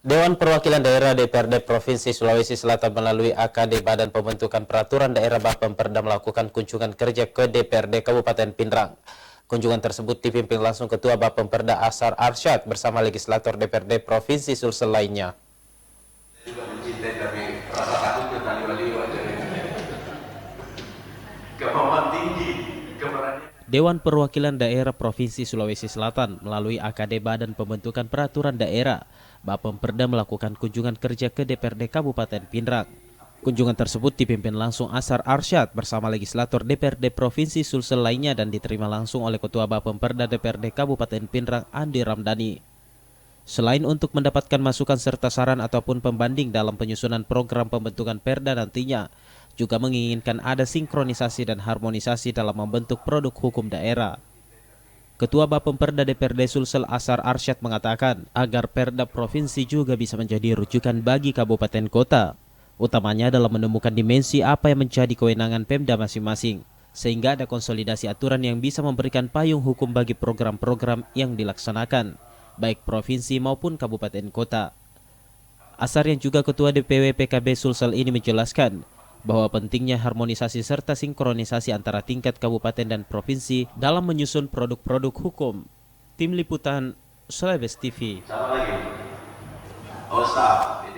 Dewan Perwakilan Daerah DPRD Provinsi Sulawesi Selatan melalui AKD Badan Pembentukan Peraturan Daerah Bapemperda melakukan kunjungan kerja ke DPRD Kabupaten Pindrang. Kunjungan tersebut dipimpin langsung Ketua Bapemperda Asar Arsyad bersama legislator DPRD Provinsi Sulsel lainnya. Dewan Perwakilan Daerah Provinsi Sulawesi Selatan melalui AKD Badan Pembentukan Peraturan Daerah Bapemperda melakukan kunjungan kerja ke DPRD Kabupaten Pindrang. Kunjungan tersebut dipimpin langsung Asar Arsyad bersama legislator DPRD Provinsi Sulsel lainnya dan diterima langsung oleh Ketua Bapemperda DPRD Kabupaten Pindrang Andi Ramdhani. Selain untuk mendapatkan masukan serta saran ataupun pembanding dalam penyusunan program pembentukan Perda nantinya, juga menginginkan ada sinkronisasi dan harmonisasi dalam membentuk produk hukum daerah. Ketua Bapemperda DPRD Sulsel Asar Arsyad mengatakan agar Perda Provinsi juga bisa menjadi rujukan bagi kabupaten kota, utamanya dalam menemukan dimensi apa yang menjadi kewenangan Pemda masing-masing, sehingga ada konsolidasi aturan yang bisa memberikan payung hukum bagi program-program yang dilaksanakan, baik provinsi maupun kabupaten kota. Asar yang juga Ketua DPW PKB Sulsel ini menjelaskan bahwa pentingnya harmonisasi serta sinkronisasi antara tingkat kabupaten dan provinsi dalam menyusun produk-produk hukum. Tim Liputan Sulawesi TV. Sama lagi. Oh, stop.